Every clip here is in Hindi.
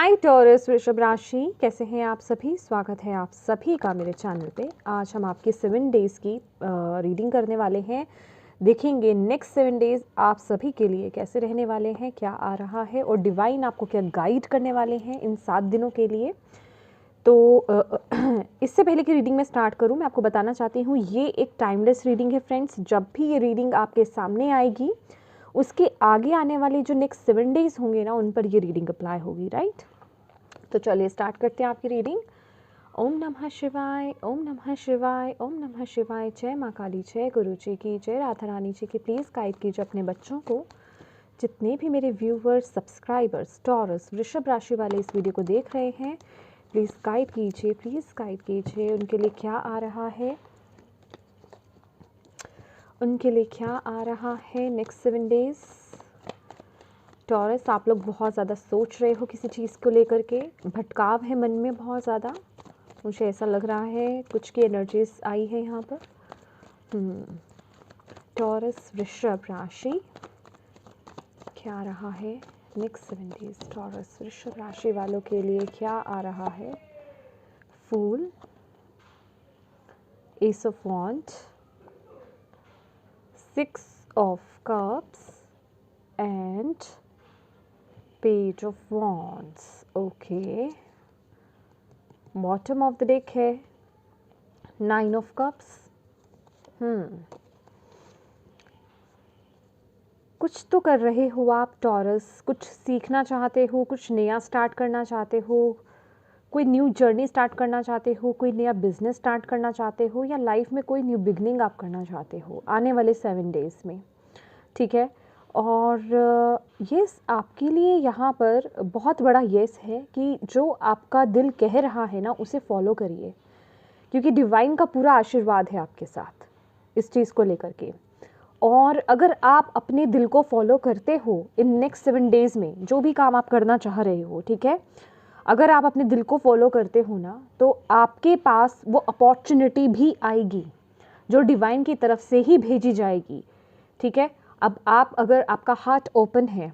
हाय टॉरस वृषभ राशि, कैसे हैं आप सभी। स्वागत है आप सभी का मेरे चैनल पे। आज हम आपके 7 डेज़ की रीडिंग करने वाले हैं। देखेंगे नेक्स्ट 7 डेज़ आप सभी के लिए कैसे रहने वाले हैं, क्या आ रहा है और डिवाइन आपको क्या गाइड करने वाले हैं इन 7 दिनों के लिए। तो इससे पहले कि रीडिंग में स्टार्ट करूं, मैं आपको बताना चाहती हूं ये एक टाइमलेस रीडिंग है फ्रेंड्स। जब भी ये रीडिंग आपके सामने आएगी उसके आगे आने वाले जो नेक्स्ट 7 डेज़ होंगे ना, उन पर ये रीडिंग अप्लाई होगी, राइट। तो चलिए स्टार्ट करते हैं आपकी रीडिंग। ओम नमः शिवाय, ओम नमः शिवाय, ओम नमः शिवाय। जय माँ काली, जय गुरु जी की, जय राधा रानी जी की। प्लीज़ गाइड कीजिए अपने बच्चों को। जितने भी मेरे व्यूवर्स, सब्सक्राइबर्स टॉरस वृषभ राशि वाले इस वीडियो को देख रहे हैं, प्लीज़ गाइड कीजिए, प्लीज़ गाइड कीजिए। उनके लिए क्या आ रहा है, उनके लिए क्या आ रहा है नेक्स्ट 7 डेज़। टॉरस, आप लोग बहुत ज़्यादा सोच रहे हो किसी चीज़ को लेकर के, भटकाव है मन में बहुत ज़्यादा, मुझे ऐसा लग रहा है। कुछ की एनर्जीज आई है यहाँ पर। टॉरस वृषभ राशि, क्या आ रहा है नेक्स्ट 7 डेज़। टॉरस वृषभ राशि वालों के लिए क्या आ रहा है। Fool, ace of wand, 6 of cups and page of wands. Okay, bottom of the deck है 9 ऑफ कप्स। कुछ तो कर रहे हो आप टॉरस, कुछ सीखना चाहते हो, कुछ नया स्टार्ट करना चाहते हो, कोई न्यू जर्नी स्टार्ट करना चाहते हो, कोई नया बिजनेस स्टार्ट करना चाहते हो, या लाइफ में कोई न्यू बिगनिंग आप करना चाहते हो आने वाले 7 डेज़ में, ठीक है। और यस, आपके लिए यहाँ पर बहुत बड़ा यस है कि जो आपका दिल कह रहा है ना, उसे फॉलो करिए, क्योंकि डिवाइन का पूरा आशीर्वाद है आपके साथ इस चीज़ को लेकर के। और अगर आप अपने दिल को फॉलो करते हो इन नेक्स्ट 7 डेज़ में, जो भी काम आप करना चाह रहे हो, ठीक है, अगर आप अपने दिल को फॉलो करते हो ना, तो आपके पास वो अपॉर्चुनिटी भी आएगी जो डिवाइन की तरफ से ही भेजी जाएगी, ठीक है। अब आप, अगर आपका हार्ट ओपन है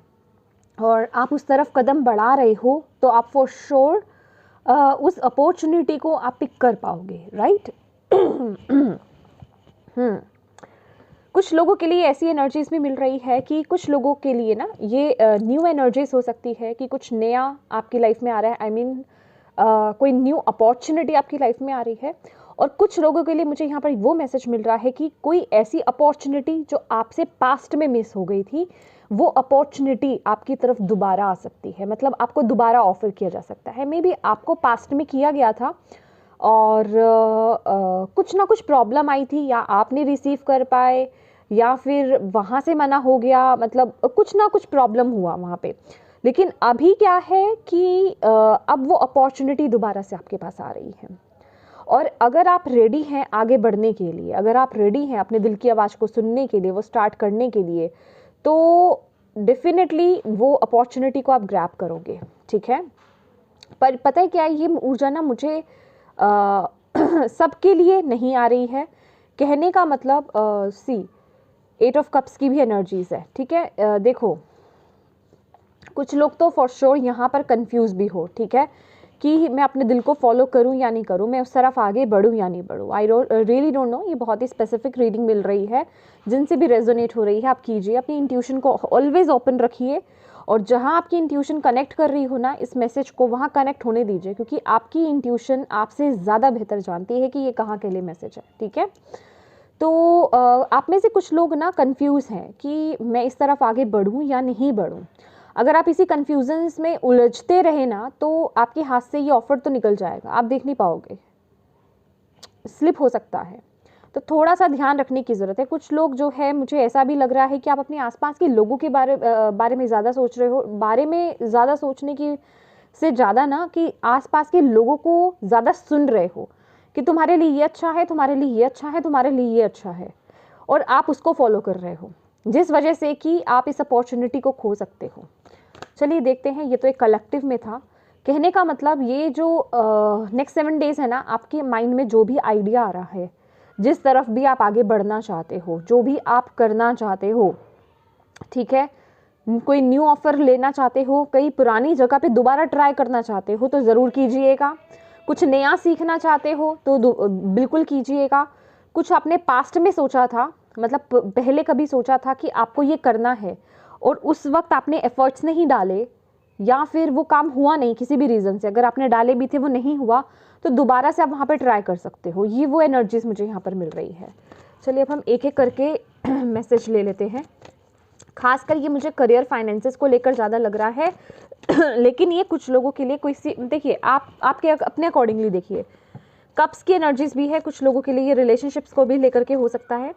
और आप उस तरफ कदम बढ़ा रहे हो, तो आप फॉर श्योर उस अपॉर्चुनिटी को आप पिक कर पाओगे, राइट। कुछ लोगों के लिए ऐसी एनर्जीज भी मिल रही है कि कुछ लोगों के लिए ना ये न्यू एनर्जीज हो सकती है कि कुछ नया आपकी लाइफ में आ रहा है। आई मीन कोई न्यू अपॉर्चुनिटी आपकी लाइफ में आ रही है। और कुछ लोगों के लिए मुझे यहाँ पर वो मैसेज मिल रहा है कि कोई ऐसी अपॉर्चुनिटी जो आपसे पास्ट में मिस हो गई थी, वो अपॉर्चुनिटी आपकी तरफ दोबारा आ सकती है। मतलब आपको दोबारा ऑफर किया जा सकता है। मे बी आपको पास्ट में किया गया था और कुछ ना कुछ प्रॉब्लम आई थी, या आपने रिसीव कर पाए, या फिर वहाँ से मना हो गया, मतलब कुछ ना कुछ प्रॉब्लम हुआ वहाँ पे। लेकिन अभी क्या है कि अब वो अपॉर्चुनिटी दोबारा से आपके पास आ रही है। और अगर आप रेडी हैं आगे बढ़ने के लिए, अगर आप रेडी हैं अपने दिल की आवाज़ को सुनने के लिए, वो स्टार्ट करने के लिए, तो डेफिनेटली वो अपॉर्चुनिटी को आप ग्रैब करोगे, ठीक है। पर पता है क्या है, ये ऊर्जा ना मुझे सबके लिए नहीं आ रही है। कहने का मतलब सी 8 ऑफ कप्स की भी एनर्जीज है, ठीक है। देखो, कुछ लोग तो फॉर श्योर यहाँ पर कंफ्यूज भी हो, ठीक है, कि मैं अपने दिल को फॉलो करूँ या नहीं करूँ, मैं उस तरफ आगे बढ़ूँ या नहीं बढ़ूँ। I really don't know. ये बहुत ही स्पेसिफिक रीडिंग मिल रही है। जिनसे भी रेजोनेट हो रही है आप कीजिए, अपनी इंट्यूशन को ऑलवेज ओपन रखिए, और जहाँ आपकी इंट्यूशन कनेक्ट कर रही हो ना, इस मैसेज को वहाँ कनेक्ट होने दीजिए, क्योंकि आपकी इंट्यूशन आपसे ज़्यादा बेहतर जानती है कि ये कहाँ के लिए मैसेज है, ठीक है। तो आप में से कुछ लोग ना कंफ्यूज हैं कि मैं इस तरफ आगे बढ़ूँ या नहीं बढ़ूँ। अगर आप इसी कन्फ्यूजन्स में उलझते रहे ना, तो आपके हाथ से ये ऑफर तो निकल जाएगा, आप देख नहीं पाओगे, स्लिप हो सकता है। तो थोड़ा सा ध्यान रखने की ज़रूरत है। कुछ लोग जो है, मुझे ऐसा भी लग रहा है कि आप अपने आसपास के लोगों के बारे में ज़्यादा सोच रहे हो। बारे में ज़्यादा सोचने की से ज़्यादा ना, कि आसपास के लोगों को ज़्यादा सुन रहे हो कि तुम्हारे लिए ये अच्छा है, तुम्हारे लिए ये अच्छा है, तुम्हारे लिए ये अच्छा है, और आप उसको फॉलो कर रहे हो, जिस वजह से कि आप इस अपॉर्चुनिटी को खो सकते हो। चलिए देखते हैं। ये तो एक कलेक्टिव में था। कहने का मतलब ये जो नेक्स्ट 7 डेज़ है ना, आपके माइंड में जो भी आइडिया आ रहा है, जिस तरफ भी आप आगे बढ़ना चाहते हो, जो भी आप करना चाहते हो, ठीक है, कोई न्यू ऑफर लेना चाहते हो, कई पुरानी जगह पे दोबारा ट्राई करना चाहते हो तो ज़रूर कीजिएगा। कुछ नया सीखना चाहते हो तो बिल्कुल कीजिएगा। कुछ आपने पास्ट में सोचा था, मतलब पहले कभी सोचा था कि आपको ये करना है और उस वक्त आपने एफर्ट्स नहीं डाले या फिर वो काम हुआ नहीं किसी भी रीज़न से, अगर आपने डाले भी थे वो नहीं हुआ तो दोबारा से आप वहाँ पे ट्राई कर सकते हो। ये वो एनर्जीज मुझे यहाँ पर मिल रही है। चलिए अब हम एक एक करके मैसेज ले लेते हैं। खासकर ये मुझे करियर फाइनेंसेस को लेकर ज़्यादा लग रहा है लेकिन ये कुछ लोगों के लिए कोई सी, देखिए आप आपके अपने अकॉर्डिंगली देखिए। कप्स की एनर्जीज भी है कुछ लोगों के लिए, ये रिलेशनशिप्स को भी लेकर के हो सकता है।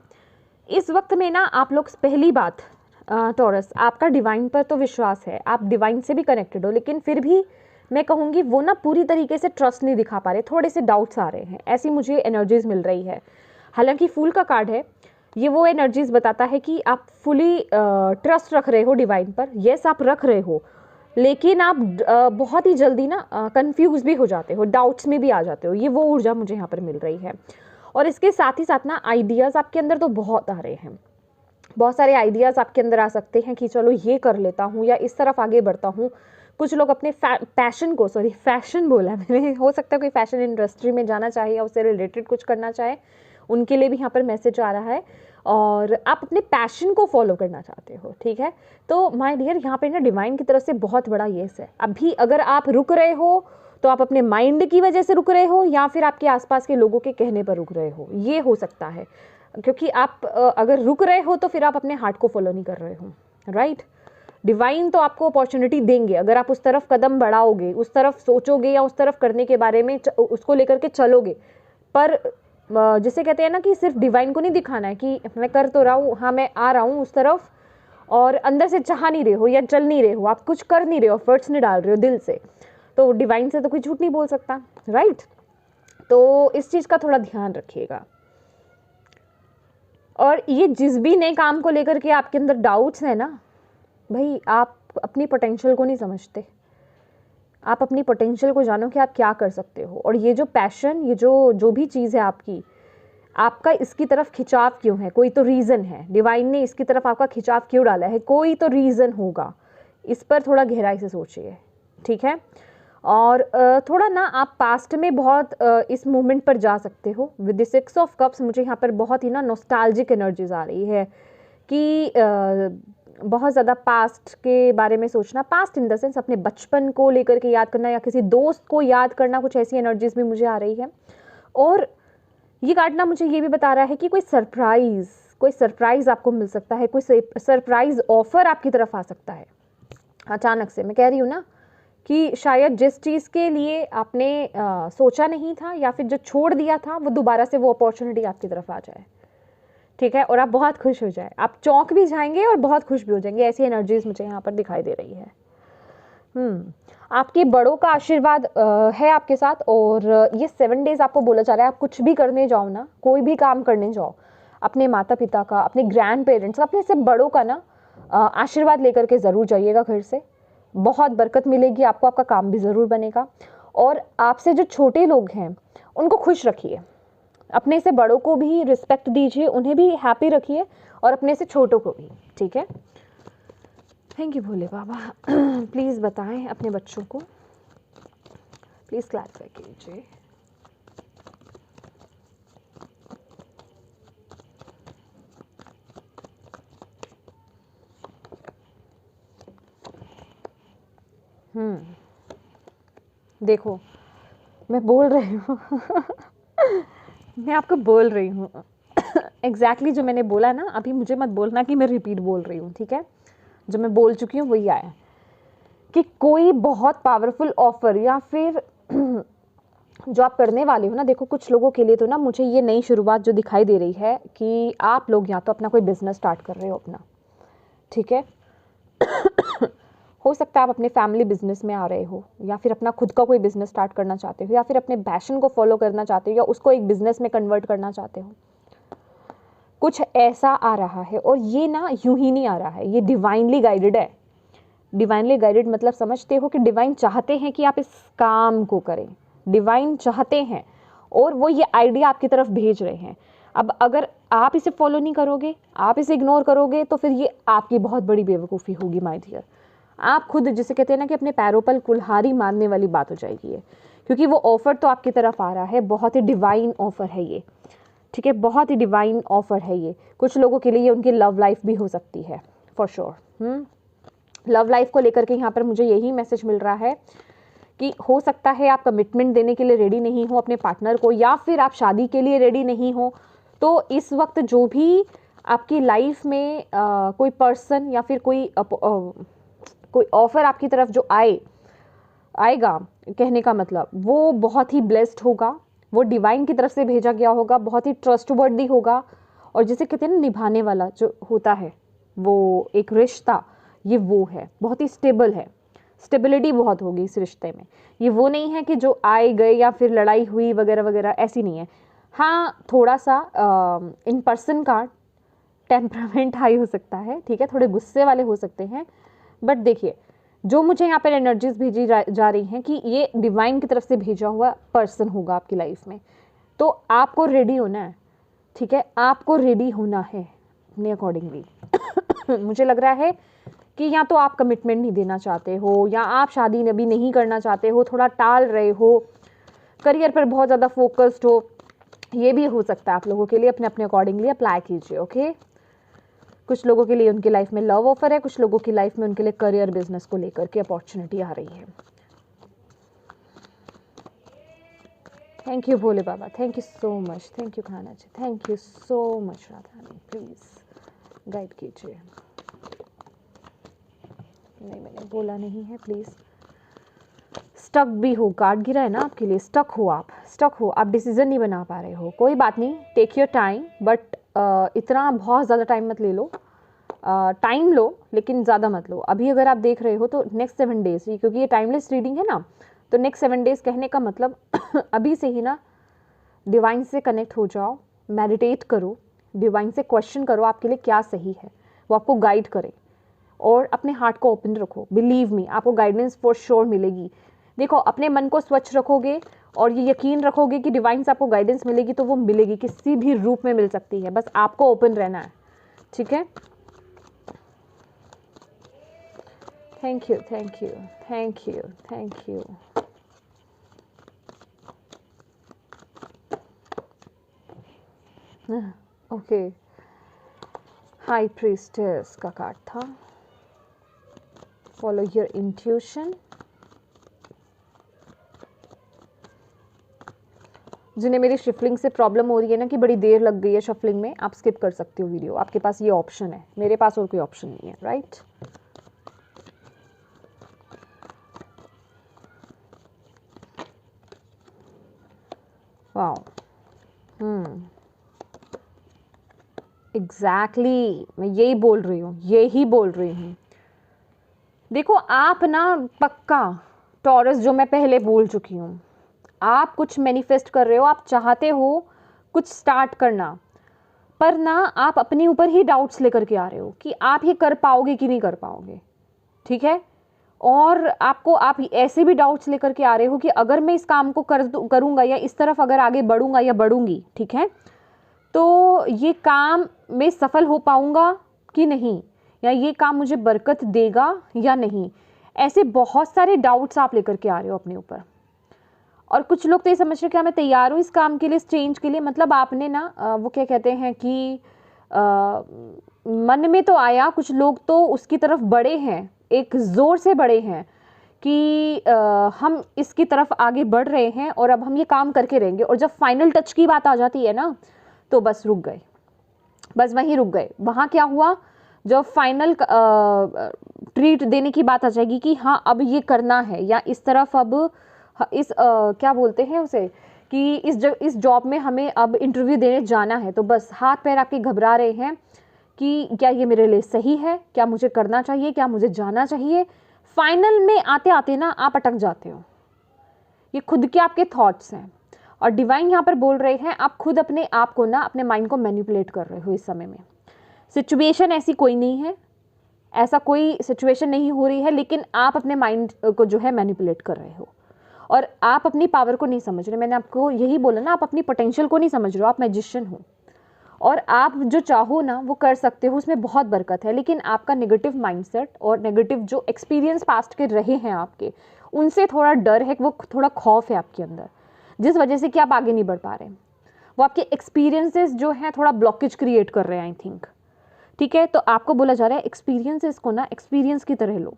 इस वक्त में ना आप लोग, पहली बात टॉरस, आपका डिवाइन पर तो विश्वास है, आप डिवाइन से भी कनेक्टेड हो, लेकिन फिर भी मैं कहूँगी वो ना पूरी तरीके से ट्रस्ट नहीं दिखा पा रहे, थोड़े से डाउट्स आ रहे हैं, ऐसी मुझे एनर्जीज मिल रही है। हालांकि फूल का कार्ड है, ये वो एनर्जीज बताता है कि आप फुली ट्रस्ट रख रहे हो डिवाइन पर। यस, आप रख रहे हो, लेकिन आप बहुत ही जल्दी ना कंफ्यूज भी हो जाते हो, डाउट्स में भी आ जाते हो। ये वो ऊर्जा मुझे यहाँ पर मिल रही है। और इसके साथ ही साथ ना आइडियाज़ आपके अंदर तो बहुत आ रहे हैं, बहुत सारे आइडियाज़ आपके अंदर आ सकते हैं कि चलो ये कर लेता हूँ या इस तरफ आगे बढ़ता हूँ। कुछ लोग अपने पैशन को, सॉरी फैशन बोला मैंने, हो सकता है कोई फैशन इंडस्ट्री में जाना चाहे या उससे रिलेटेड कुछ करना चाहे, उनके लिए भी यहाँ पर मैसेज आ रहा है। और आप अपने पैशन को फॉलो करना चाहते हो, ठीक है। तो माय डियर, यहाँ पे ना डिवाइन की तरफ से बहुत बड़ा येस है। अभी अगर आप रुक रहे हो तो आप अपने माइंड की वजह से रुक रहे हो या फिर आपके आसपास के लोगों के कहने पर रुक रहे हो, ये हो सकता है। क्योंकि आप अगर रुक रहे हो तो फिर आप अपने हार्ट को फॉलो नहीं कर रहे हो, राइट। डिवाइन तो आपको अपॉर्चुनिटी देंगे अगर आप उस तरफ कदम बढ़ाओगे, उस तरफ सोचोगे या उस तरफ करने के बारे में उसको लेकर के चलोगे। पर जिसे कहते हैं ना कि सिर्फ डिवाइन को नहीं दिखाना है कि मैं कर तो रहा हूँ, हाँ मैं आ रहा हूँ उस तरफ, और अंदर से चाह नहीं रहे हो या चल नहीं रहे हो, आप कुछ कर नहीं रहे हो, एफर्ट्स नहीं डाल रहे हो दिल से, तो डिवाइन से तो कोई झूठ नहीं बोल सकता, राइट। तो इस चीज़ का थोड़ा ध्यान रखिएगा। और ये जिस भी नए काम को लेकर के आपके अंदर डाउट्स है ना भाई, आप अपनी पोटेंशियल को नहीं समझते। आप अपनी पोटेंशियल को जानो कि आप क्या कर सकते हो। और ये जो पैशन, ये जो भी चीज़ है आपकी, आपका इसकी तरफ खिंचाव क्यों है, कोई तो रीज़न है। डिवाइन ने इसकी तरफ आपका खिंचाव क्यों डाला है, कोई तो रीज़न होगा। इस पर थोड़ा गहराई से सोचिए, ठीक है। और थोड़ा ना आप पास्ट में बहुत इस मूवमेंट पर जा सकते हो। विद द 6 ऑफ कप्स मुझे यहाँ पर बहुत ही ना नॉस्टैल्जिक एनर्जीज आ रही है कि बहुत ज़्यादा पास्ट के बारे में सोचना, पास्ट इन द सेंस अपने बचपन को लेकर के याद करना या किसी दोस्त को याद करना, कुछ ऐसी एनर्जीज भी मुझे आ रही है। और ये कार्ड ना मुझे ये भी बता रहा है कि कोई सरप्राइज़ आपको मिल सकता है, कोई सरप्राइज़ ऑफर आपकी तरफ आ सकता है अचानक से। मैं कह रही हूँ ना कि शायद जिस चीज़ के लिए आपने सोचा नहीं था या फिर जो छोड़ दिया था, वो दोबारा से वो अपॉर्चुनिटी आपकी तरफ आ जाए, ठीक है। और आप बहुत खुश हो जाए, आप चौंक भी जाएंगे और बहुत खुश भी हो जाएंगे। ऐसी एनर्जीज मुझे यहाँ पर दिखाई दे रही है। आपके बड़ों का आशीर्वाद है आपके साथ। और ये 7 डेज आपको बोला जा रहा है, आप कुछ भी करने जाओ ना, कोई भी काम करने जाओ, अपने माता पिता का, अपने ग्रैंड पेरेंट्स, अपने से बड़ों का ना आशीर्वाद लेकर के ज़रूर जाइएगा घर से। बहुत बरकत मिलेगी आपको, आपका काम भी ज़रूर बनेगा। और आपसे जो छोटे लोग हैं उनको खुश रखिए, अपने से बड़ों को भी रिस्पेक्ट दीजिए, उन्हें भी हैप्पी रखिए और अपने से छोटों को भी, ठीक है। Thank you Bhole Baba. Please बताएं अपने बच्चों को, प्लीज़ क्लैरिफाई कीजिए। देखो मैं बोल रही हूँ मैं आपको बोल रही हूँ एग्जैक्टली जो मैंने बोला ना अभी, मुझे मत बोलना कि मैं रिपीट बोल रही हूँ, ठीक है। जो मैं बोल चुकी हूँ वही आया कि कोई बहुत पावरफुल ऑफर या फिर जो आप करने वाले हो ना, देखो कुछ लोगों के लिए तो ना मुझे ये नई शुरुआत जो दिखाई दे रही है कि आप लोग या तो अपना कोई बिजनेस स्टार्ट कर रहे हो अपना, ठीक है। हो सकता है आप अपने फैमिली बिजनेस में आ रहे हो या फिर अपना खुद का कोई बिजनेस स्टार्ट करना चाहते हो या फिर अपने पैशन को फॉलो करना चाहते हो या उसको एक बिजनेस में कन्वर्ट करना चाहते हो। कुछ ऐसा आ रहा है और ये ना यूं ही नहीं आ रहा है, ये डिवाइनली गाइडेड है। डिवाइनली गाइडेड मतलब समझते हो कि डिवाइन चाहते हैं कि आप इस काम को करें, डिवाइन चाहते हैं और वो ये आइडिया आपकी तरफ भेज रहे हैं। अब अगर आप इसे फॉलो नहीं करोगे, आप इसे इग्नोर करोगे, तो फिर ये आपकी बहुत बड़ी बेवकूफ़ी होगी माय डियर। आप खुद जिसे कहते हैं ना कि अपने पैरों पर कुल्हाड़ी मारने वाली बात हो जाएगी ये, क्योंकि वो ऑफ़र तो आपकी तरफ आ रहा है, बहुत ही डिवाइन ऑफ़र है ये, ठीक है, बहुत ही डिवाइन ऑफ़र है ये। कुछ लोगों के लिए उनकी लव लाइफ भी हो सकती है फॉर श्योर। लव लाइफ को लेकर के यहाँ पर मुझे यही मैसेज मिल रहा है कि हो सकता है आप कमिटमेंट देने के लिए रेडी नहीं हो अपने पार्टनर को, या फिर आप शादी के लिए रेडी नहीं हो। तो इस वक्त जो भी आपकी लाइफ में कोई पर्सन या फिर कोई ऑफ़र आपकी तरफ जो आएगा, कहने का मतलब वो बहुत ही ब्लेस्ड होगा, वो डिवाइन की तरफ से भेजा गया होगा, बहुत ही ट्रस्टवर्दी होगा, और जिसे कहते हैं ना निभाने वाला जो होता है वो एक रिश्ता, ये वो है, बहुत ही स्टेबल है, स्टेबिलिटी बहुत होगी इस रिश्ते में। ये वो नहीं है कि जो आए गए या फिर लड़ाई हुई वगैरह वगैरह, ऐसी नहीं है। हाँ, थोड़ा सा इन पर्सन का टेम्परामेंट हाई हो सकता है, ठीक है, थोड़े गुस्से वाले हो सकते हैं, बट देखिए जो मुझे यहाँ पर एनर्जीज भेजी जा रही हैं कि ये डिवाइन की तरफ से भेजा हुआ पर्सन होगा आपकी लाइफ में। तो आपको रेडी होना है, ठीक है, आपको रेडी होना है अपने अकॉर्डिंगली। मुझे लग रहा है कि या तो आप कमिटमेंट नहीं देना चाहते हो, या आप शादी अभी नहीं करना चाहते हो, थोड़ा टाल रहे हो, करियर पर बहुत ज़्यादा फोकस्ड हो, ये भी हो सकता है आप लोगों के लिए। अपने अपने अकॉर्डिंगली अप्लाई कीजिए, ओके। कुछ लोगों के लिए उनकी लाइफ में लव ऑफर है, कुछ लोगों की लाइफ में उनके लिए करियर बिजनेस को लेकर के अपॉर्चुनिटी आ रही है। Thank you Bhole Baba, thank you so much, thank you खाना जी, थैंक यू सो मच राधानी, प्लीज़ गाइड कीजिए। नहीं, मैंने बोला नहीं है, प्लीज़। स्टक भी हो, कार्ड गिरा है ना आपके लिए, स्टक हो, आप डिसीजन नहीं बना पा रहे हो, कोई बात नहीं, टेक योर टाइम, बट इतना बहुत ज़्यादा टाइम मत ले लो। टाइम लो लेकिन ज़्यादा मत लो। अभी अगर आप देख रहे हो तो नेक्स्ट 7 डेज, क्योंकि ये टाइमलेस रीडिंग है ना, तो नेक्स्ट 7 डेज कहने का मतलब अभी से ही ना डिवाइन से कनेक्ट हो जाओ, मेडिटेट करो, डिवाइन से क्वेश्चन करो आपके लिए क्या सही है, वो आपको गाइड करे, और अपने हार्ट को ओपन रखो। बिलीव मी, आपको गाइडेंस फॉर श्योर मिलेगी। देखो, अपने मन को स्वच्छ रखोगे और ये यकीन रखोगे कि डिवाइन से आपको गाइडेंस मिलेगी, तो वो मिलेगी, किसी भी रूप में मिल सकती है, बस आपको ओपन रहना है, ठीक है। Thank you, thank you, thank you, thank you. Okay, high priestess का कार्ड था। Follow your intuition. जिन्हें मेरी शफलिंग से प्रॉब्लम हो रही है ना कि बड़ी देर लग गई है शफलिंग में, आप स्किप कर सकते हो वीडियो, आपके पास ये ऑप्शन है, मेरे पास और कोई ऑप्शन नहीं है, राइट। वाओ, एग्जैक्टली, मैं यही बोल रही हूँ। देखो, आप ना पक्का टॉरस, जो मैं पहले बोल चुकी हूँ, आप कुछ मैनिफेस्ट कर रहे हो, आप चाहते हो कुछ स्टार्ट करना, पर ना आप अपने ऊपर ही डाउट्स लेकर के आ रहे हो कि आप ये कर पाओगे कि नहीं कर पाओगे, ठीक है। और आप ऐसे भी डाउट्स लेकर के आ रहे हो कि अगर मैं इस काम को करूँगा या इस तरफ अगर आगे बढ़ूँगा या बढ़ूँगी, ठीक है, तो ये काम में सफल हो पाऊँगा कि नहीं, या ये काम मुझे बरकत देगा या नहीं। ऐसे बहुत सारे डाउट्स आप लेकर के आ रहे हो अपने ऊपर। और कुछ लोग तो ये समझ रहे कि मैं तैयार हूँ इस काम के लिए, इस चेंज के लिए, मतलब आपने ना वो क्या कहते हैं कि मन में तो आया, कुछ लोग तो उसकी तरफ बढ़े हैं, एक ज़ोर से बढ़े हैं कि हम इसकी तरफ आगे बढ़ रहे हैं और अब हम ये काम करके रहेंगे। और जब फाइनल टच की बात आ जाती है ना, तो बस रुक गए, बस वहीं रुक गए। वहाँ क्या हुआ, जब फाइनल ट्रीट देने की बात आ जाएगी कि हाँ अब ये करना है, या इस तरफ अब इस क्या बोलते हैं उसे, कि इस जॉब में हमें अब इंटरव्यू देने जाना है, तो बस हाथ पैर आपके घबरा रहे हैं कि क्या ये मेरे लिए सही है, क्या मुझे करना चाहिए, क्या मुझे जाना चाहिए। फाइनल में आते आते ना आप अटक जाते हो। ये खुद के आपके थॉट्स हैं, और डिवाइन यहाँ पर बोल रहे हैं आप खुद अपने आप को ना, अपने माइंड को मैनिपुलेट कर रहे हो इस समय में। सिचुएशन ऐसी कोई नहीं है, ऐसा कोई सिचुएशन नहीं हो रही है, लेकिन आप अपने माइंड को जो है मैनिपुलेट कर रहे हो, और आप अपनी पावर को नहीं समझ रहे। मैंने आपको यही बोला ना, आप अपनी पोटेंशियल को नहीं समझ रहे हो। आप मैजिशियन हो, और आप जो चाहो ना वो कर सकते हो, उसमें बहुत बरकत है। लेकिन आपका नेगेटिव माइंडसेट और नेगेटिव जो एक्सपीरियंस पास्ट के रहे हैं आपके, उनसे थोड़ा डर है, वो थोड़ा खौफ है आपके अंदर, जिस वजह से कि आप आगे नहीं बढ़ पा रहे। वो आपके एक्सपीरियंसेस जो हैं थोड़ा ब्लॉकेज क्रिएट कर रहे हैं आई थिंक, ठीक है। तो आपको बोला जा रहा है एक्सपीरियंसेस को ना एक्सपीरियंस की तरह लो,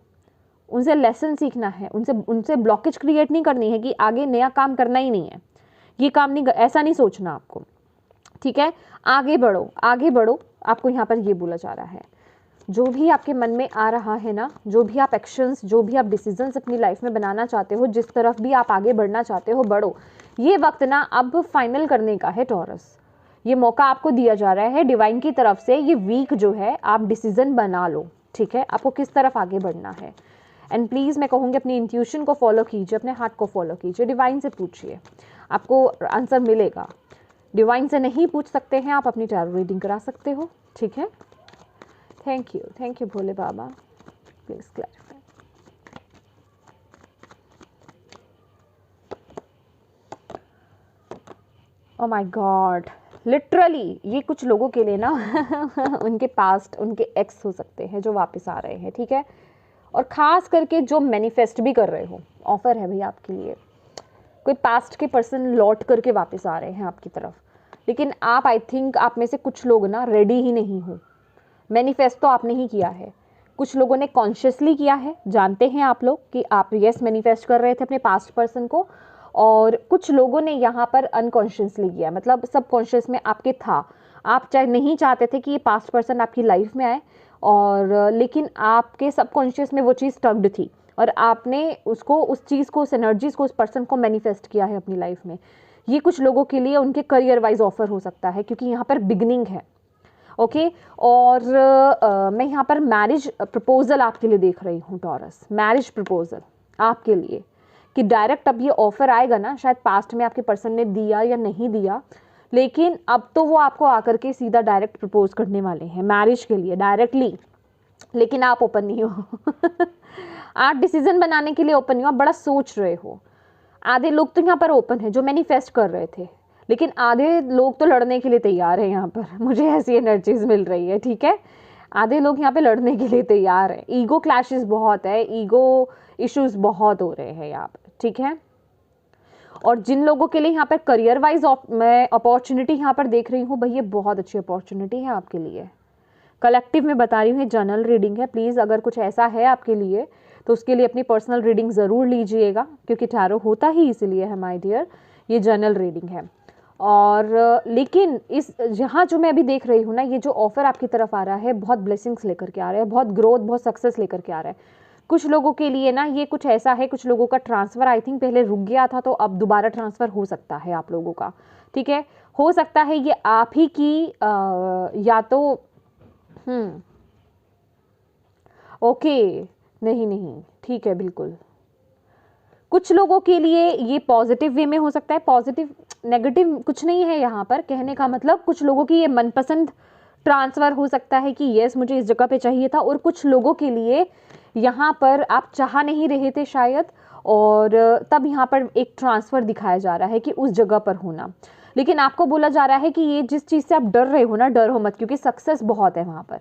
उनसे लेसन सीखना है, उनसे ब्लॉकेज क्रिएट नहीं करनी है कि आगे नया काम करना ही नहीं है, ये काम नहीं, ऐसा नहीं सोचना आपको, ठीक है। आगे बढ़ो, आगे बढ़ो, आपको यहाँ पर ये बोला जा रहा है। जो भी आपके मन में आ रहा है ना, जो भी आप एक्शंस, जो भी आप डिसीजंस अपनी लाइफ में बनाना चाहते हो, जिस तरफ भी आप आगे बढ़ना चाहते हो, बढ़ो। ये वक्त ना अब फाइनल करने का है टॉरस, ये मौका आपको दिया जा रहा है डिवाइन की तरफ से। ये वीक जो है आप डिसीजन बना लो, ठीक है, आपको किस तरफ आगे बढ़ना है। एंड प्लीज़ मैं कहूँगी अपनी इंट्यूशन को फॉलो कीजिए, अपने हार्ट को फॉलो कीजिए, डिवाइन से पूछिए, आपको आंसर मिलेगा। डिवाइन से नहीं पूछ सकते हैं आप, अपनी टैरो रीडिंग करा सकते हो, ठीक है। Thank you Bhole Baba, please clarify. Oh my God, literally ये कुछ लोगों के लिए ना उनके पास्ट, उनके एक्स हो सकते हैं जो वापस आ रहे हैं, ठीक है। और ख़ास करके जो मैनिफेस्ट भी कर रहे हो, ऑफर है भैया आपके लिए, कोई पास्ट के पर्सन लौट करके वापस आ रहे हैं आपकी तरफ। लेकिन आप, आई थिंक आप में से कुछ लोग ना रेडी ही नहीं हो। मैनिफेस्ट तो आपने ही किया है, कुछ लोगों ने कॉन्शियसली किया है, जानते हैं आप लोग कि आप यस मैनिफेस्ट कर रहे थे अपने पास्ट पर्सन को, और कुछ लोगों ने यहाँ पर अनकॉन्शियसली किया, मतलब सबकॉन्शियस में आपके था, आप चाहे नहीं चाहते थे कि ये पास्ट पर्सन आपकी लाइफ में आए, और लेकिन आपके सबकॉन्शियस में वो चीज़ स्टक्ड थी, और आपने उसको, उस चीज़ को, उस एनर्जीज़ को, उस पर्सन को मैनिफेस्ट किया है अपनी लाइफ में। ये कुछ लोगों के लिए उनके करियर वाइज ऑफर हो सकता है, क्योंकि यहाँ पर बिगनिंग है, ओके। और मैं यहाँ पर मैरिज प्रपोजल आपके लिए देख रही हूँ टॉरस, मैरिज प्रपोजल आपके लिए, कि डायरेक्ट अब ये ऑफर आएगा ना, शायद पास्ट में आपके पर्सन ने दिया या नहीं दिया, लेकिन अब तो वो आपको आकर के सीधा डायरेक्ट प्रपोज करने वाले हैं मैरिज के लिए डायरेक्टली। लेकिन आप ओपन नहीं हो आप डिसीजन बनाने के लिए ओपन नहीं हो, आप बड़ा सोच रहे हो। आधे लोग तो यहाँ पर ओपन है जो मैनिफेस्ट कर रहे थे, लेकिन आधे लोग तो लड़ने के लिए तैयार है यहाँ पर, मुझे ऐसी एनर्जीज मिल रही है, ठीक है। आधे लोग यहाँ पे लड़ने के लिए तैयार है, ईगो क्लैशेस बहुत है, ईगो इश्यूज बहुत हो रहे हैं यहाँ पर, ठीक है। और जिन लोगों के लिए यहाँ पर करियर वाइज मैं अपॉर्चुनिटी यहाँ पर देख रही हूँ, भाई ये बहुत अच्छी अपॉर्चुनिटी है आपके लिए। कलेक्टिव में बता रही हूँ, ये जनरल रीडिंग है, प्लीज़ अगर कुछ ऐसा है आपके लिए तो उसके लिए अपनी पर्सनल रीडिंग ज़रूर लीजिएगा, क्योंकि टैरो होता ही इसीलिए है माय डियर, ये जनरल रीडिंग है। और लेकिन इस यहाँ जो मैं अभी देख रही हूँ ना, ये जो ऑफ़र आपकी तरफ आ रहा है बहुत ब्लेसिंग्स लेकर के आ रहा है, बहुत ग्रोथ, बहुत सक्सेस लेकर के आ रहा है। कुछ लोगों के लिए ना ये कुछ ऐसा है, कुछ लोगों का ट्रांसफ़र आई थिंक पहले रुक गया था, तो अब दोबारा ट्रांसफ़र हो सकता है आप लोगों का, ठीक है। हो सकता है ये आप ही की या तो ओके, नहीं ठीक है, बिल्कुल। कुछ लोगों के लिए ये पॉजिटिव वे में हो सकता है, पॉजिटिव नेगेटिव कुछ नहीं है यहाँ पर कहने का मतलब। कुछ लोगों की ये मनपसंद ट्रांसफ़र हो सकता है कि यस मुझे इस जगह पे चाहिए था, और कुछ लोगों के लिए यहाँ पर आप चाह नहीं रहे थे शायद, और तब यहाँ पर एक ट्रांसफ़र दिखाया जा रहा है कि उस जगह पर होना। लेकिन आपको बोला जा रहा है कि ये जिस चीज़ से आप डर रहे हो ना, डर हो मत, क्योंकि सक्सेस बहुत है वहाँ पर,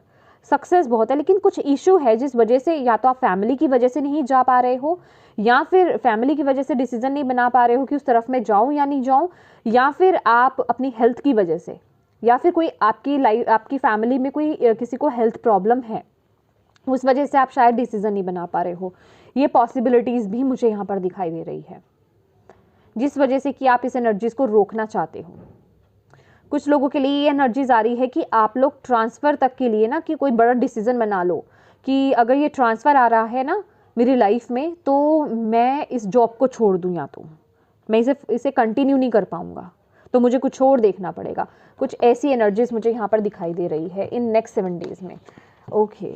सक्सेस बहुत है। लेकिन कुछ इशू है जिस वजह से, या तो आप फैमिली की वजह से नहीं जा पा रहे हो, या फिर फैमिली की वजह से डिसीजन नहीं बना पा रहे हो कि उस तरफ में जाऊं या नहीं जाऊं, या फिर आप अपनी हेल्थ की वजह से, या फिर कोई आपकी लाइफ, आपकी फैमिली में कोई किसी को हेल्थ प्रॉब्लम है, उस वजह से आप शायद डिसीजन नहीं बना पा रहे हो। ये पॉसिबिलिटीज़ भी मुझे यहाँ पर दिखाई दे रही है, जिस वजह से कि आप इस एनर्जीज़ को रोकना चाहते हो। कुछ लोगों के लिए ये एनर्जीज आ रही है कि आप लोग ट्रांसफ़र तक के लिए ना, कि कोई बड़ा डिसीजन बना लो कि अगर ये ट्रांसफ़र आ रहा है ना मेरी लाइफ में, तो मैं इस जॉब को छोड़ दूँ, या तो मैं इसे कंटिन्यू नहीं कर पाऊँगा, तो मुझे कुछ और देखना पड़ेगा। कुछ ऐसी एनर्जीज मुझे यहाँ पर दिखाई दे रही है इन नेक्स्ट 7 डेज़ में। ओके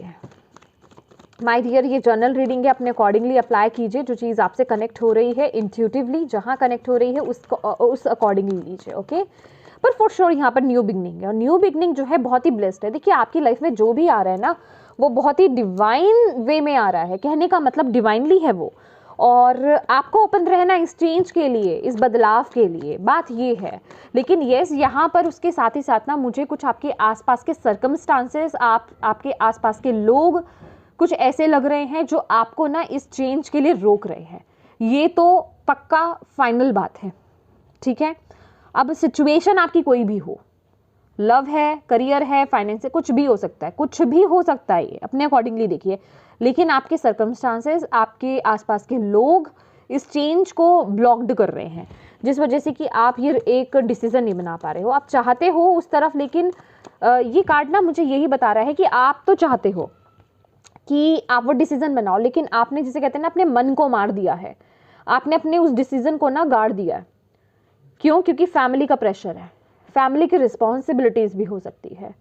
माय डियर, ये जर्नल रीडिंग है, अपने अकॉर्डिंगली अप्लाई कीजिए। जो चीज़ आपसे कनेक्ट हो रही है इंट्यूटिवली, जहाँ कनेक्ट हो रही है उस अकॉर्डिंगली लीजिए, ओके। पर फॉर श्योर यहाँ पर न्यू बिगनिंग है, और न्यू बिगनिंग जो है बहुत ही ब्लेस्ड है। देखिए आपकी लाइफ में जो भी आ रहा है ना, वो बहुत ही डिवाइन वे में आ रहा है, कहने का मतलब डिवाइनली है वो, और आपको ओपन रहना इस चेंज के लिए, इस बदलाव के लिए, बात ये है। लेकिन यस, यहाँ पर उसके साथ ही साथ ना मुझे कुछ आपके आसपास के सर्कमस्टांसेस, आपके आसपास के लोग कुछ ऐसे लग रहे हैं जो आपको ना इस चेंज के लिए रोक रहे हैं। ये तो पक्का फाइनल बात है, ठीक है। अब सिचुएशन आपकी कोई भी हो, लव है, करियर है, फाइनेंस है, कुछ भी हो सकता है, कुछ भी हो सकता है, ये अपने अकॉर्डिंगली देखिए। लेकिन आपके सर्कमस्टांसेस, आपके आसपास के लोग इस चेंज को ब्लॉक्ड कर रहे हैं, जिस वजह से कि आप ये एक डिसीजन नहीं बना पा रहे हो। आप चाहते हो उस तरफ, लेकिन ये कार्ड ना मुझे यही बता रहा है कि आप तो चाहते हो कि आप वो डिसीजन बनाओ, लेकिन आपने, जिसे कहते हैं ना, अपने मन को मार दिया है। आपने अपने उस डिसीजन को ना गाड़ दिया है। क्यों? क्योंकि फैमिली का प्रेशर है, फैमिली की रिस्पॉन्सिबिलिटीज भी हो सकती है,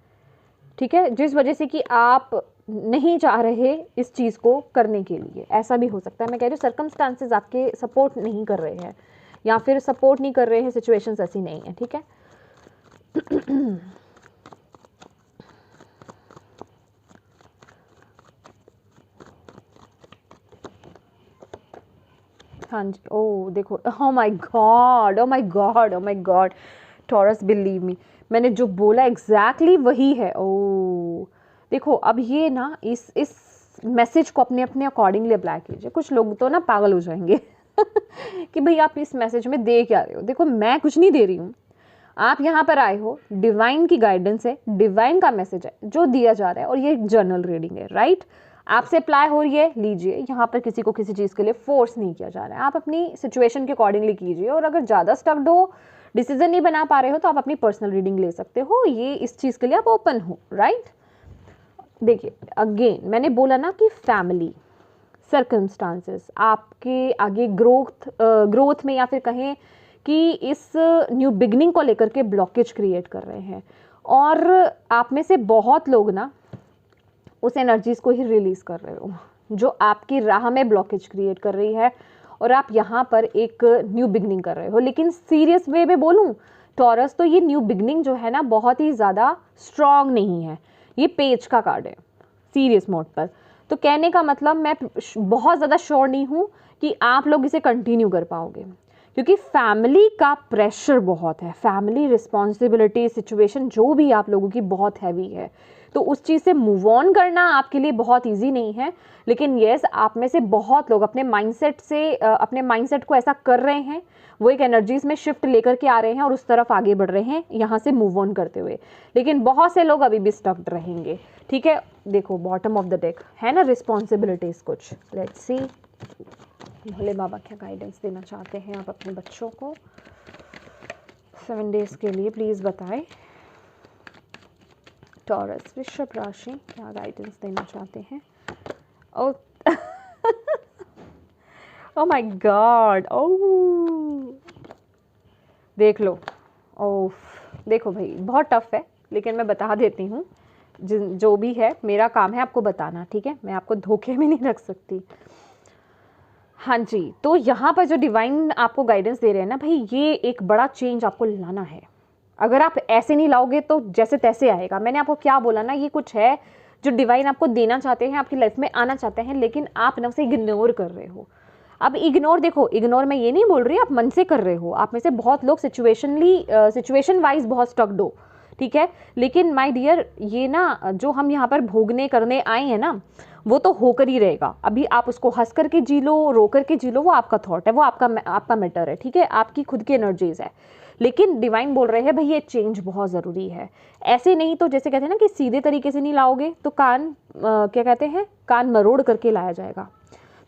ठीक है, जिस वजह से कि आप नहीं चाह रहे इस चीज़ को करने के लिए। ऐसा भी हो सकता है। मैं कह रही हूँ सर्कमस्टांसेस आपके सपोर्ट नहीं कर रहे हैं, या फिर सपोर्ट नहीं कर रहे हैं, सिचुएशंस ऐसी नहीं है, ठीक है। हाँ जी, ओ देखो, oh my God, oh my God, oh my God, taurus, believe me, मैंने जो बोला एग्जैक्टली वही है। ओ देखो, अब ये ना इस मैसेज को अपने अपने अकॉर्डिंगली अप्लाई कीजिए। कुछ लोग तो ना पागल हो जाएंगे कि भाई आप इस मैसेज में दे क्या रहे हो। देखो, मैं कुछ नहीं दे रही हूँ, आप यहाँ पर आए हो, डिवाइन की गाइडेंस है, डिवाइन का मैसेज है जो दिया जा रहा है, और ये जर्नल रीडिंग है, राइट। आपसे अप्लाई हो रही है, लीजिए। यहाँ पर किसी को किसी चीज़ के लिए फोर्स नहीं किया जा रहा है, आप अपनी सिचुएशन के अकॉर्डिंगली कीजिए। और अगर ज़्यादा स्टक्ड हो, डिसीजन नहीं बना पा रहे हो, तो आप अपनी पर्सनल रीडिंग ले सकते हो। ये इस चीज़ के लिए आप ओपन हो, राइट। देखिए, अगेन मैंने बोला ना कि फैमिली सर्कमस्टांसेस आपके आगे ग्रोथ में, या फिर कहें कि इस न्यू बिगनिंग को लेकर के ब्लॉकेज क्रिएट कर रहे हैं। और आप में से बहुत लोग ना उस एनर्जीज को ही रिलीज कर रहे हो जो आपकी राह में ब्लॉकेज क्रिएट कर रही है, और आप यहाँ पर एक न्यू बिगनिंग कर रहे हो। लेकिन सीरियस वे में बोलूँ टॉरस, तो ये न्यू बिगनिंग जो है ना, बहुत ही ज़्यादा स्ट्रॉन्ग नहीं है। ये पेज का कार्ड है सीरियस मोड पर। तो कहने का मतलब, मैं बहुत ज़्यादा श्योर नहीं हूँ कि आप लोग इसे कंटिन्यू कर पाओगे, क्योंकि फैमिली का प्रेशर बहुत है, फैमिली रिस्पॉन्सिबिलिटी सिचुएशन जो भी आप लोगों की बहुत हैवी है। तो उस चीज़ से मूव ऑन करना आपके लिए बहुत इजी नहीं है। लेकिन यस, आप में से बहुत लोग अपने माइंडसेट को ऐसा कर रहे हैं, वो एक एनर्जीज में शिफ्ट लेकर के आ रहे हैं और उस तरफ आगे बढ़ रहे हैं, यहाँ से मूव ऑन करते हुए। लेकिन बहुत से लोग अभी भी स्टक्ड रहेंगे, ठीक है। देखो, बॉटम ऑफ द डेक है ना, रिस्पॉन्सिबिलिटीज कुछ। लेट्स सी, भोले बाबा क्या गाइडेंस देना चाहते हैं आप अपने बच्चों को 7 डेज के लिए, प्लीज़ बताएं। टॉरस वृषभ राशि क्या गाइडेंस देना चाहते हैं? ओ ओ माय गॉड, ओ देख लो। ओह देखो भाई, बहुत टफ है, लेकिन मैं बता देती हूँ। जो भी है, मेरा काम है आपको बताना, ठीक है। मैं आपको धोखे में नहीं रख सकती। हाँ जी, तो यहाँ पर जो डिवाइन आपको गाइडेंस दे रहे हैं ना भाई, ये एक बड़ा चेंज आपको लाना है। अगर आप ऐसे नहीं लाओगे तो जैसे तैसे आएगा। मैंने आपको क्या बोला ना, ये कुछ है जो डिवाइन आपको देना चाहते हैं, आपकी लाइफ में आना चाहते हैं, लेकिन आप ना उसे इग्नोर कर रहे हो। अब इग्नोर, देखो इग्नोर मैं ये नहीं बोल रही आप मन से कर रहे हो। आप में से बहुत लोग सिचुएशन वाइज बहुत स्टक्ड हो, ठीक है। लेकिन माय डियर, ये ना जो हम यहाँ पर भोगने करने आए हैं ना, वो तो होकर ही रहेगा। अभी आप उसको हंस करके जी लो, रो करके जी लो, वो आपका थॉट है, वो आपका मैटर है, ठीक है, आपकी खुद की एनर्जीज है। लेकिन डिवाइन बोल रहे हैं भाई ये चेंज बहुत ज़रूरी है। ऐसे नहीं तो जैसे कहते हैं ना कि सीधे तरीके से नहीं लाओगे तो क्या कहते हैं, कान मरोड़ करके लाया जाएगा,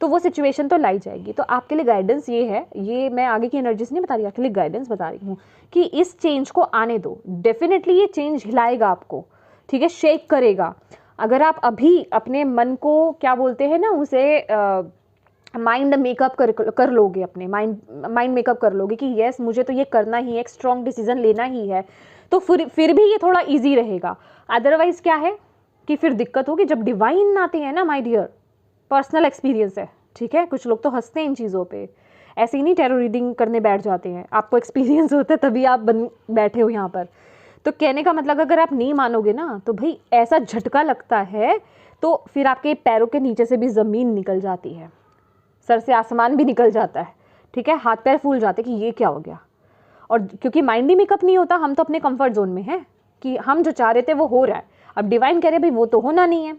तो वो सिचुएशन तो लाई जाएगी। तो आपके लिए गाइडेंस ये है, ये मैं आगे की एनर्जीज नहीं बता रही, आपके लिए गाइडेंस बता रही हूँ कि इस चेंज को आने दो। डेफिनेटली ये चेंज हिलाएगा आपको, ठीक है, शेक करेगा। अगर आप अभी अपने मन को क्या बोलते हैं ना, उसे माइंड मेकअप कर लोगे, अपने माइंड मेकअप कर लोगे कि यस मुझे तो ये करना ही है, एक स्ट्रॉन्ग डिसीजन लेना ही है, तो फिर भी ये थोड़ा इजी रहेगा। अदरवाइज क्या है कि फिर दिक्कत होगी। जब डिवाइन आते हैं ना माय डियर, पर्सनल एक्सपीरियंस है, ठीक है। कुछ लोग तो हंसते हैं इन चीज़ों पे, ऐसे ही नहीं टैरो रीडिंग करने बैठ जाते हैं। आपको एक्सपीरियंस होता है तभी आप बैठे हो यहाँ पर। तो कहने का मतलब, अगर आप नहीं मानोगे ना तो भाई ऐसा झटका लगता है, तो फिर आपके पैरों के नीचे से भी ज़मीन निकल जाती है, सर से आसमान भी निकल जाता है, ठीक है, हाथ पैर फूल जाते कि ये क्या हो गया। और क्योंकि माइंड ही मेकअप नहीं होता, हम तो अपने कंफर्ट जोन में हैं कि हम जो चाह रहे थे वो हो रहा है, अब डिवाइन कह रहे भाई वो तो होना नहीं है।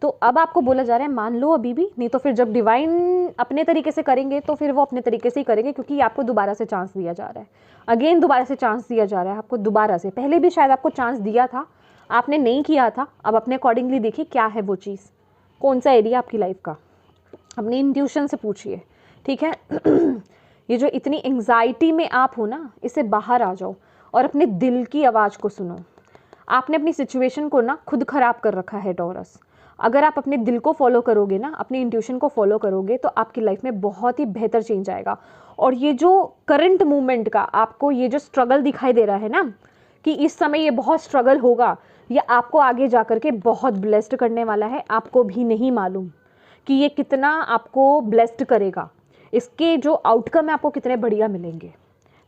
तो अब आपको बोला जा रहा है मान लो अभी भी, नहीं तो फिर जब डिवाइन अपने तरीके से करेंगे तो फिर वो अपने तरीके से ही करेंगे, क्योंकि आपको दोबारा से चांस दिया जा रहा है, अगेन दोबारा से चांस दिया जा रहा है आपको दोबारा से। पहले भी शायद आपको चांस दिया था, आपने नहीं किया था, अब अपने अकॉर्डिंगली देखिए क्या है वो चीज़, कौन सा एरिया आपकी लाइफ का, अपनी इंट्यूशन से पूछिए, ठीक है। ये जो इतनी एंग्जाइटी में आप हो ना, इससे बाहर आ जाओ और अपने दिल की आवाज़ को सुनो। आपने अपनी सिचुएशन को ना खुद ख़राब कर रखा है टॉरस। अगर आप अपने दिल को फॉलो करोगे ना, अपनी इंट्यूशन को फॉलो करोगे, तो आपकी लाइफ में बहुत ही बेहतर चेंज आएगा। और ये जो करंट मूवमेंट का आपको ये जो स्ट्रगल दिखाई दे रहा है ना, कि इस समय ये बहुत स्ट्रगल होगा, ये आपको आगे जा कर के बहुत ब्लेस्ड करने वाला है। आपको भी नहीं मालूम कि ये कितना आपको ब्लेस्ड करेगा, इसके जो आउटकम है आपको कितने बढ़िया मिलेंगे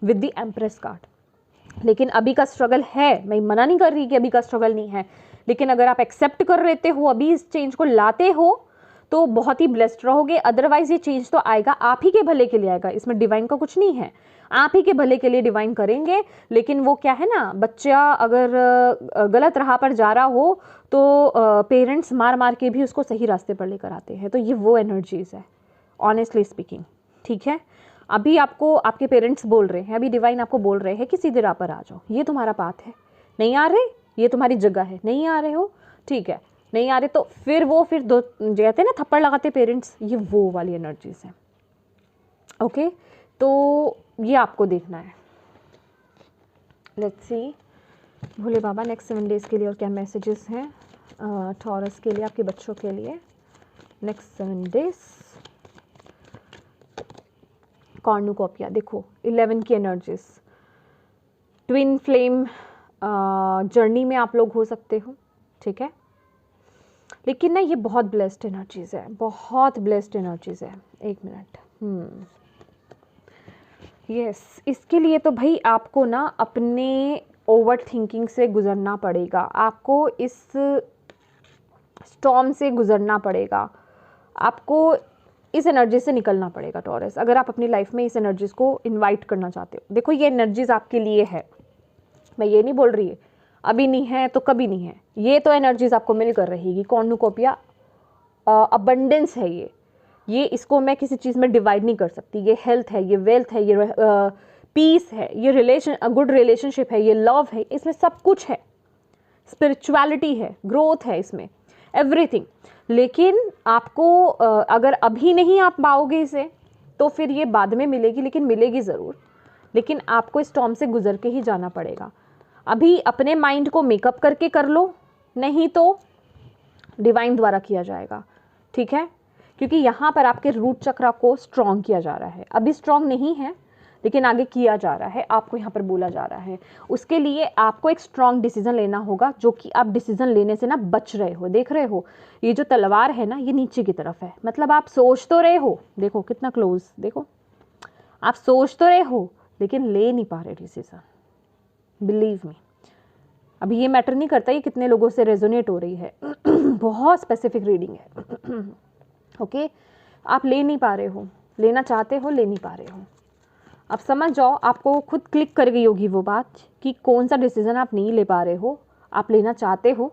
विद द एम्प्रेस कार्ड। लेकिन अभी का स्ट्रगल है, मैं मना नहीं कर रही कि अभी का स्ट्रगल नहीं है, लेकिन अगर आप एक्सेप्ट कर लेते हो, अभी इस चेंज को लाते हो, तो बहुत ही ब्लेस्ड रहोगे। अदरवाइज ये चेंज तो आएगा, आप ही के भले के लिए आएगा, इसमें डिवाइन का कुछ नहीं है, आप ही के भले के लिए डिवाइन करेंगे। लेकिन वो क्या है ना, बच्चा अगर गलत राह पर जा रहा हो तो पेरेंट्स मार मार के भी उसको सही रास्ते पर लेकर आते हैं। तो ये वो एनर्जीज है ऑनेस्टली स्पीकिंग, ठीक है। अभी आपको आपके पेरेंट्स बोल रहे हैं, अभी डिवाइन आपको बोल रहे हैं कि सीधे राह पर आ जाओ, ये तुम्हारा पाथ है, नहीं आ रहे, ये तुम्हारी जगह है, नहीं आ रहे हो, ठीक है, नहीं आ रहे, तो फिर दो कहते हैं ना थप्पड़ लगाते पेरेंट्स, ये वो वाली एनर्जीज है। ओके, तो ये आपको देखना है। Let's see Bhole Baba next 7 days के लिए और क्या मैसेजेस हैं टॉरस के लिए, आपके बच्चों के लिए नेक्स्ट 7 डेज। कॉर्नुकोपिया देखो 11 की एनर्जीज, ट्विन फ्लेम जर्नी में आप लोग हो सकते हो, ठीक है। लेकिन ना ये बहुत ब्लेस्ड एनर्जीज है, बहुत ब्लेस्ड एनर्जीज है। एक मिनट, यस, इसके लिए तो भाई आपको ना अपने ओवर थिंकिंग से गुजरना पड़ेगा, आपको इस स्टॉर्म से गुजरना पड़ेगा, आपको इस एनर्जी से निकलना पड़ेगा टॉरस, अगर आप अपनी लाइफ में इस एनर्जीज को इनवाइट करना चाहते हो। देखो ये एनर्जीज आपके लिए है, मैं ये नहीं बोल रही है अभी नहीं है तो कभी नहीं है, ये तो एनर्जीज आपको मिलकर रहेगी। कॉर्नुकोपिया अबंडेंस है ये इसको मैं किसी चीज़ में डिवाइड नहीं कर सकती। ये हेल्थ है, ये वेल्थ है, ये पीस है, ये गुड रिलेशनशिप है, ये लव है, इसमें सब कुछ है, स्पिरिचुअलिटी है, ग्रोथ है, इसमें एवरीथिंग। लेकिन आपको अगर अभी नहीं आप पाओगे इसे तो फिर ये बाद में मिलेगी, लेकिन मिलेगी ज़रूर। लेकिन आपको इस स्टॉर्म से गुजर के ही जाना पड़ेगा। अभी अपने माइंड को मेकअप करके कर लो, नहीं तो डिवाइन द्वारा किया जाएगा, ठीक है। क्योंकि यहाँ पर आपके रूट चक्रा को स्ट्रॉन्ग किया जा रहा है, अभी स्ट्रॉन्ग नहीं है लेकिन आगे किया जा रहा है, आपको यहाँ पर बोला जा रहा है। उसके लिए आपको एक स्ट्रॉन्ग डिसीजन लेना होगा, जो कि आप डिसीजन लेने से ना बच रहे हो। देख रहे हो ये जो तलवार है ना, ये नीचे की तरफ है, मतलब आप सोच तो रहे हो, देखो कितना क्लोज, देखो आप सोच तो रहे हो लेकिन ले नहीं पा रहे डिसीजन। बिलीव मी, अभी ये मैटर नहीं करता ये कितने लोगों से रेजोनेट हो रही है बहुत स्पेसिफिक रीडिंग है ओके। आप ले नहीं पा रहे हो, लेना चाहते हो, ले नहीं पा रहे हो। अब समझ जाओ, आपको खुद क्लिक कर गई होगी वो बात कि कौन सा डिसीजन आप नहीं ले पा रहे हो, आप लेना चाहते हो,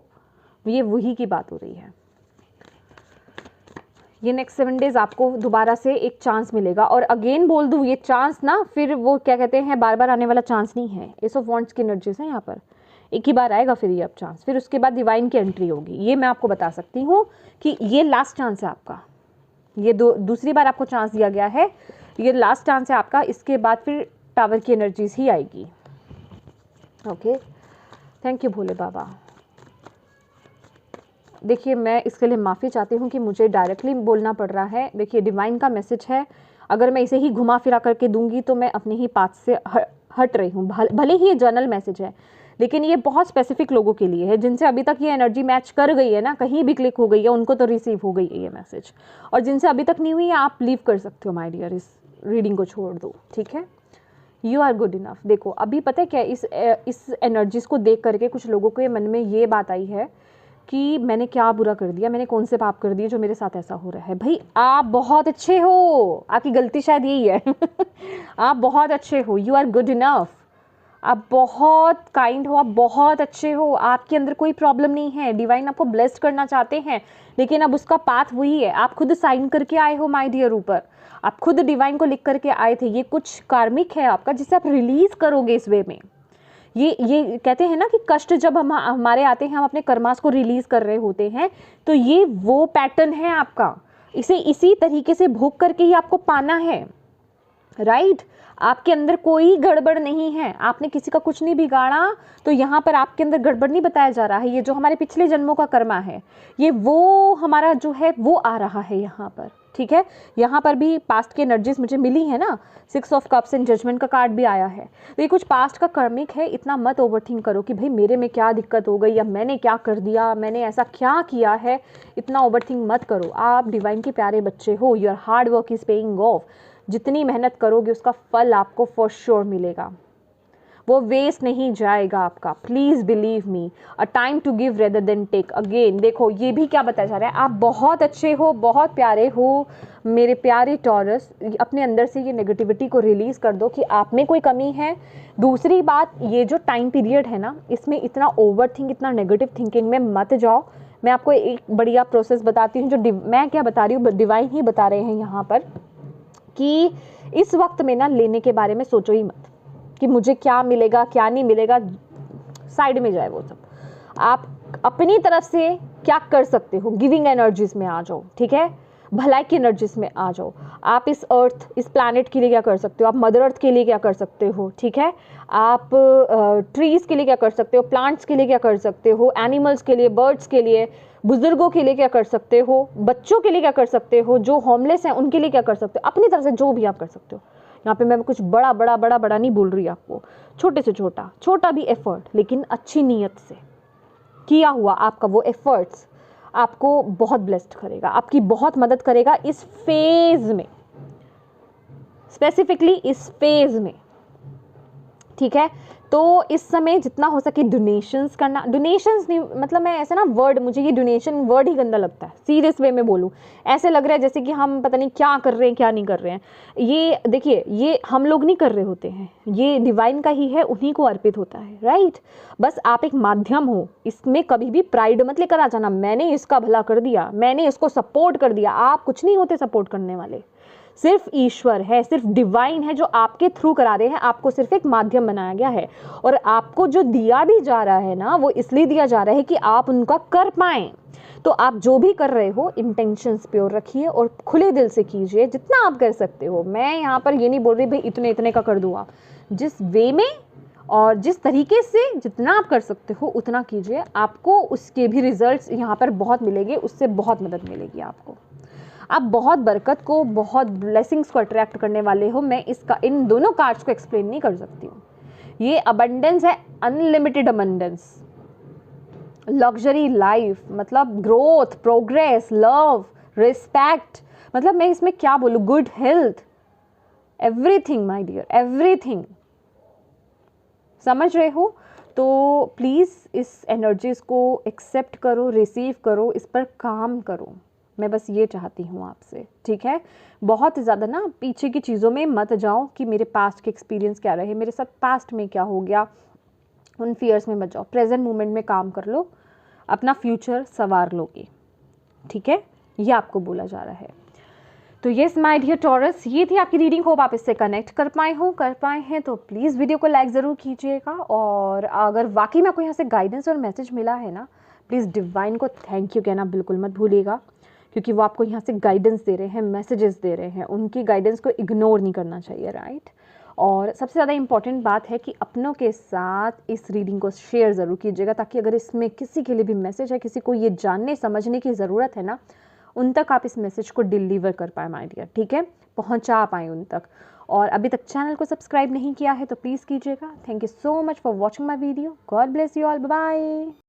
ये वही की बात हो रही है। ये नेक्स्ट 7 डेज आपको दोबारा से एक चांस मिलेगा। और अगेन बोल दूँ, ये चांस ना फिर वो क्या कहते हैं बार बार आने वाला चांस नहीं है। एस ऑफ वॉन्ड्स की एनर्जीज है यहाँ पर, एक ही बार आएगा फिर ये अब चांस, फिर उसके बाद डिवाइन की एंट्री होगी। ये मैं आपको बता सकती हूँ कि ये लास्ट चांस है आपका, ये दूसरी बार आपको चांस दिया गया है, ये लास्ट चांस है आपका। इसके बाद फिर टावर की एनर्जीज ही आएगी। ओके, थैंक यू भोले बाबा। देखिए मैं इसके लिए माफ़ी चाहती हूँ कि मुझे डायरेक्टली बोलना पड़ रहा है। देखिए डिवाइन का मैसेज है, अगर मैं इसे ही घुमा फिरा करके दूंगी तो मैं अपने ही पाथ से हट रही हूँ। भले ही ये जर्नल मैसेज है, लेकिन ये बहुत स्पेसिफिक लोगों के लिए है, जिनसे अभी तक ये एनर्जी मैच कर गई है ना, कहीं भी क्लिक हो गई है, उनको तो रिसीव हो गई है ये मैसेज। और जिनसे अभी तक नहीं हुई है, आप लीव कर सकते हो माय डियर, इस रीडिंग को छोड़ दो, ठीक है। You are good enough. देखो अभी पता है क्या, इस एनर्जीज को देख करके कुछ लोगों के मन में ये बात आई है कि मैंने क्या बुरा कर दिया, मैंने कौन से पाप कर दिए जो मेरे साथ ऐसा हो रहा है। भाई आप बहुत अच्छे हो, आपकी गलती शायद यही है आप बहुत अच्छे हो, यू आर गुड इनफ, आप बहुत काइंड हो, आप बहुत अच्छे हो, आपके अंदर कोई प्रॉब्लम नहीं है। डिवाइन आपको ब्लेस्ड करना चाहते हैं, लेकिन अब उसका पाथ वही है। आप खुद साइन करके आए हो माय डियर ऊपर, आप खुद डिवाइन को लिख करके आए थे। ये कुछ कार्मिक है आपका जिसे आप रिलीज करोगे इस वे में। ये कहते हैं ना कि कष्ट जब हमारे आते हैं, हम अपने कर्मास को रिलीज कर रहे होते हैं, तो ये वो पैटर्न है आपका। इसे इसी तरीके से भोग करके ही आपको पाना है, राइट। आपके अंदर कोई गड़बड़ नहीं है, आपने किसी का कुछ नहीं बिगाड़ा, तो यहाँ पर आपके अंदर गड़बड़ नहीं बताया जा रहा है। ये जो हमारे पिछले जन्मों का कर्मा है, ये वो हमारा जो है वो आ रहा है यहाँ पर, ठीक है। यहाँ पर भी पास्ट की एनर्जीज मुझे मिली है ना, 6 ऑफ कप्स एंड जजमेंट का कार्ड भी आया है। तो ये कुछ पास्ट का कर्मिक है। इतना मत ओवरथिंक करो कि भाई मेरे में क्या दिक्कत हो गई, या मैंने क्या कर दिया, मैंने ऐसा क्या किया है। इतना ओवरथिंक मत करो। आप डिवाइन के प्यारे बच्चे हो, your hard work is paying off. जितनी मेहनत करोगे उसका फल आपको फॉर श्योर मिलेगा, वो वेस्ट नहीं जाएगा आपका। Please believe me, a time to give rather than take. Again देखो ये भी क्या बताया जा रहा है, आप बहुत अच्छे हो, बहुत प्यारे हो मेरे प्यारे टॉरस। अपने अंदर से ये नेगेटिविटी को रिलीज़ कर दो कि आप में कोई कमी है। दूसरी बात, ये जो टाइम पीरियड है ना, इसमें इतना ओवरथिंक, इतना नेगेटिव थिंकिंग में मत जाओ। मैं आपको एक बढ़िया प्रोसेस बताती हूँ, जो मैं क्या बता रही हूँ डिवाइन ही बता रहे हैं यहाँ पर, कि इस वक्त में ना लेने के बारे में सोचो ही मत कि मुझे क्या मिलेगा क्या नहीं मिलेगा, साइड में जाए वो सब। आप अपनी तरफ से क्या कर सकते हो, गिविंग एनर्जीज में आ जाओ, ठीक है, भलाई की एनर्जीज में आ जाओ। आप इस अर्थ, इस प्लैनेट के लिए क्या कर सकते हो, आप मदर अर्थ के लिए क्या कर सकते हो, ठीक है, आप ट्रीज के लिए क्या कर सकते हो, प्लांट्स के लिए क्या कर सकते हो, एनिमल्स के लिए, बर्ड्स के लिए, बुजुर्गों के लिए क्या कर सकते हो, बच्चों के लिए क्या कर सकते हो, जो होमलेस हैं उनके लिए क्या कर सकते हो, अपनी तरफ से जो भी आप कर सकते हो। यहाँ पे मैं कुछ बड़ा बड़ा बड़ा बड़ा नहीं बोल रही आपको, छोटे से छोटा, छोटा भी एफर्ट लेकिन अच्छी नीयत से किया हुआ आपका वो एफर्ट्स आपको बहुत ब्लेस्ड करेगा, आपकी बहुत मदद करेगा इस फेज में, स्पेसिफिकली इस फेज में, ठीक है। तो इस समय जितना हो सके डोनेशंस करना। डोनेशंस नहीं, मतलब मैं ऐसे ना वर्ड, मुझे ये डोनेशन वर्ड ही गंदा लगता है, सीरियस वे में बोलूँ। ऐसे लग रहा है जैसे कि हम पता नहीं क्या कर रहे हैं क्या नहीं कर रहे हैं। ये देखिए, ये हम लोग नहीं कर रहे होते हैं, ये डिवाइन का ही है, उन्हीं को अर्पित होता है, राइट। बस आप एक माध्यम हो, इसमें कभी भी प्राइड मत लेकर आ जाना, मैंने इसका भला कर दिया, मैंने इसको सपोर्ट कर दिया। आप कुछ नहीं होते सपोर्ट करने वाले, सिर्फ ईश्वर है, सिर्फ डिवाइन है जो आपके थ्रू करा रहे हैं। आपको सिर्फ एक माध्यम बनाया गया है, और आपको जो दिया भी जा रहा है ना, वो इसलिए दिया जा रहा है कि आप उनका कर पाएं। तो आप जो भी कर रहे हो इंटेंशंस प्योर रखिए और खुले दिल से कीजिए, जितना आप कर सकते हो। मैं यहाँ पर ये नहीं बोल रही भाई इतने इतने का कर दूँ, आप जिस वे में और जिस तरीके से जितना आप कर सकते हो उतना कीजिए, आपको उसके भी रिजल्ट्स यहाँ पर बहुत मिलेंगे, उससे बहुत मदद मिलेगी आपको। आप बहुत बरकत को, बहुत ब्लेसिंग्स को अट्रैक्ट करने वाले हो। मैं इसका इन दोनों कार्ड्स को एक्सप्लेन नहीं कर सकती हूँ। ये अबंडेंस है, अनलिमिटेड अबंडेंस, लग्जरी लाइफ, मतलब ग्रोथ, प्रोग्रेस, लव, रिस्पेक्ट, मतलब मैं इसमें क्या बोलूँ, good health, everything my dear, everything. समझ रहे हो? तो प्लीज़ इस एनर्जीज को एक्सेप्ट करो, रिसीव करो, इस पर काम करो। मैं बस ये चाहती हूँ आपसे, ठीक है। बहुत ज़्यादा ना पीछे की चीज़ों में मत जाओ कि मेरे पास्ट के एक्सपीरियंस क्या रहे, मेरे साथ पास्ट में क्या हो गया, उन फियर्स में मत जाओ। प्रेजेंट मोमेंट में काम कर लो, अपना फ्यूचर संवार लोगे, ठीक है। ये आपको बोला जा रहा है। तो येस माय डियर टॉरस, ये थी आपकी रीडिंग। होप आप इससे कनेक्ट कर पाए हैं तो प्लीज़ वीडियो को लाइक ज़रूर कीजिएगा। और अगर वाकई में आपको यहाँ से गाइडेंस और मैसेज मिला है ना, प्लीज़ डिवाइन को थैंक यू कहना बिल्कुल मत भूलिएगा, क्योंकि वो आपको यहाँ से गाइडेंस दे रहे हैं, मैसेजेस दे रहे हैं। उनकी गाइडेंस को इग्नोर नहीं करना चाहिए, राइट। और सबसे ज़्यादा इंपॉर्टेंट बात है कि अपनों के साथ इस रीडिंग को शेयर ज़रूर कीजिएगा, ताकि अगर इसमें किसी के लिए भी मैसेज है, किसी को ये जानने समझने की ज़रूरत है ना, उन तक आप इस मैसेज को डिलीवर कर पाए माय डियर, ठीक है, पहुँचा पाएँ उन तक। और अभी तक चैनल को सब्सक्राइब नहीं किया है तो प्लीज़ कीजिएगा। Thank you so much for watching my video. God bless you all, bye bye.